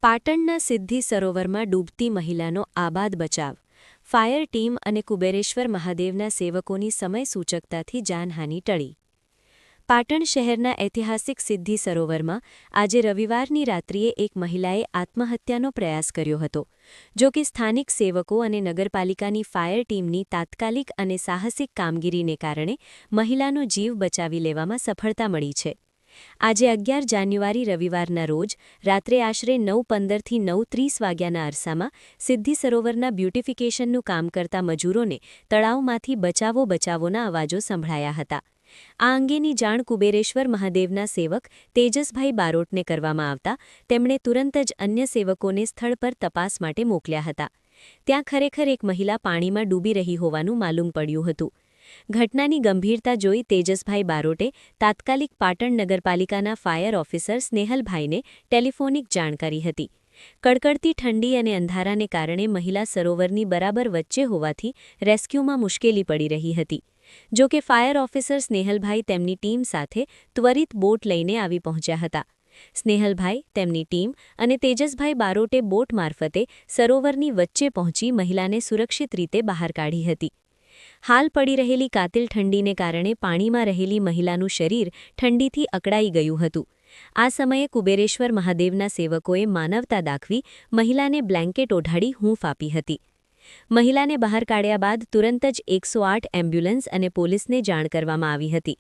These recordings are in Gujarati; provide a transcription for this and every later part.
પાટણના સિદ્ધિ સરોવરમાં ડૂબતી મહિલાનો આબાદ બચાવ. ફાયર ટીમ અને કુબેરેશ્વર મહાદેવના સેવકોની સમય સૂચકતાથી જાનહાનિ ટળી. પાટણ શહેરના ઐતિહાસિક સિદ્ધિ સરોવરમાં આજે રવિવારની રાત્રિએ એક મહિલાએ આત્મહત્યાનો પ્રયાસ કર્યો હતો. જો કે સ્થાનિક સેવકો અને નગરપાલિકાની ફાયર ટીમની તાત્કાલિક અને સાહસિક કામગીરીને કારણે મહિલાનો જીવ બચાવી લેવામાં સફળતા મળી છે. આજે 11 જાન્યુઆરી રવિવારના રોજ રાત્રે આશરે 9:15થી 9:30 વાગ્યાના અરસામાં સિદ્ધિ સરોવરના બ્યુટિફિકેશનનું કામ કરતા મજૂરોને તળાવમાંથી બચાવોના અવાજો સંભળાયા હતા. આ અંગેની જાણ કુબેરેશ્વર મહાદેવના સેવક તેજસભાઈ બારોટને કરવામાં આવતા તેમણે તુરંત જ અન્ય સેવકોને સ્થળ પર તપાસ માટે મોકલ્યા હતા. ત્યાં ખરેખર એક મહિલા પાણીમાં ડૂબી રહી હોવાનું માલુમ પડ્યું હતું. ઘટનાની ગંભીરતા જોઈ તેજસભાઈ બારોટે તાત્કાલિક પાટણ નગરપાલિકાના ફાયર ઓફિસર સ્નેહલભાઈને ટેલિફોનિક જાણ કરી હતી. કડકડતી ઠંડી અને અંધારાને કારણે મહિલા સરોવરની બરાબર વચ્ચે હોવાથી રેસ્ક્યુમાં મુશ્કેલી પડી રહી હતી. જો કે ફાયર ઓફિસર સ્નેહલભાઈ તેમની ટીમ સાથે ત્વરિત બોટ લઈને આવી પહોંચ્યા હતા. સ્નેહલભાઈ, તેમની ટીમ અને તેજસભાઈ બારોટે બોટ મારફતે સરોવરની વચ્ચે પહોંચી મહિલાને સુરક્ષિત રીતે બહાર કાઢી હતી. હાલ પડી રહેલી કાતિલ ઠંડીને કારણે પાણીમાં રહેલી મહિલાનું શરીર ઠંડીથી અકળાઈ ગયું હતું. આ સમયે કુબેરેશ્વર મહાદેવના સેવકોએ માનવતા દાખવી મહિલાને બ્લેન્કેટ ઓઢાડી હૂંફ આપી હતી. મહિલાને બહાર કાઢ્યા બાદ તુરંત જ 108 એમ્બ્યુલન્સ અને પોલીસને જાણ કરવામાં આવી હતી.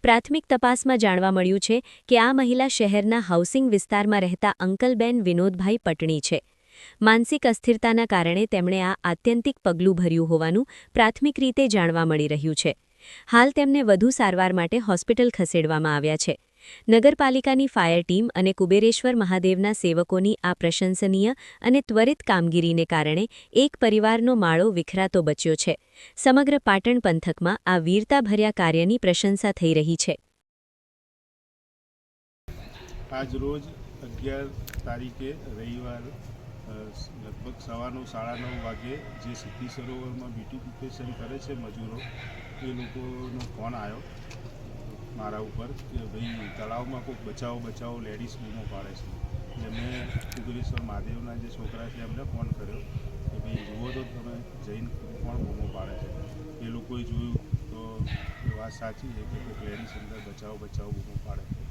પ્રાથમિક તપાસમાં જાણવા મળ્યું છે કે આ મહિલા શહેરના હાઉસિંગ વિસ્તારમાં રહેતા અંકલબેન વિનોદભાઈ પટણી છે. માનસિક અસ્થિરતાના કારણે તેમણે આ આત્યંતિક પગલું ભર્યું હોવાનું પ્રાથમિક રીતે જાણવા મળી રહ્યું છે. હાલ તેમને વધુ સારવાર માટે હોસ્પિટલ ખસેડવામાં આવ્યા છે. નગરપાલિકાની ફાયર ટીમ અને કુબેરેશ્વર મહાદેવના સેવકોની આ પ્રશંસનીય અને ત્વરિત કામગીરીને કારણે એક પરિવારનો માળો વિખરાતો બચ્યો છે. સમગ્ર પાટણ પંથકમાં આ વીરતાભર્યા કાર્યની પ્રશંસા થઈ રહી છે. આજ રોજ 11 તારીખે રવિવાર લગભગ 9:30 વાગે જે સિદ્ધિ સરોવરમાં બ્યુટિફિકેશન કરે છે મજૂરો, એ લોકોનો ફોન આવ્યો મારા ઉપર કે ભાઈ તળાવમાં કોઈક બચાવો લેડીઝ બૂમો પાડે છે. એટલે મેં કુબેરેશ્વર મહાદેવના જે છોકરા છે એમને ફોન કર્યો કે ભાઈ જુઓ તો તમે જઈને કોણ બૂમો પાડે છે. એ લોકોએ જોયું તો એ વાત સાચી છે કે કોઈક લેડીઝ અંદર બચાવો બૂમો પાડે છે.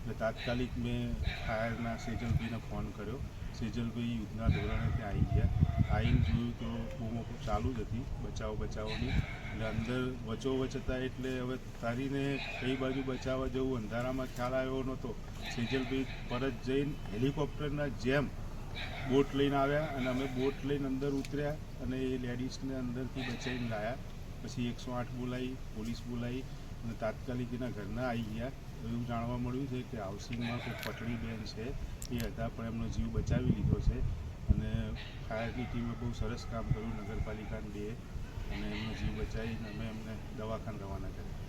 એટલે તાત્કાલિક મેં ફાયરના સેજલભાઈને ફોન કર્યો. સેજલભાઈ યુદ્ધના ધોરણે ત્યાં આવી ગયા. આવીને જોયું તો બૂમો ચાલુ જ હતી બચાવોની. એટલે અંદર વચ્ચોવચ હતા એટલે હવે તારીને કઈ બાજુ બચાવવા જવું અંધારામાં ખ્યાલ આવ્યો નહોતો. સેજલભાઈ પરત જઈને હેલિકોપ્ટરના જેમ બોટ લઈને આવ્યા અને અમે બોટ લઈને અંદર ઉતર્યા અને એ લેડીઝને અંદરથી બચાવીને લાવ્યા. પછી 108 બોલાવી, પોલીસ બોલાવી અને તાત્કાલિક એના ઘરના આવી ગયા. એવું જાણવા મળ્યું છે કે હાઉસિંગમાં કોઈ પટણી બેન છે એ હતા પણ એમનો જીવ બચાવી લીધો છે. અને ફાયરની ટીમે બહુ સરસ કામ કર્યું નગરપાલિકાની અને એમનો જીવ બચાવીને અમે એમને દવાખાને રવાના કર્યા.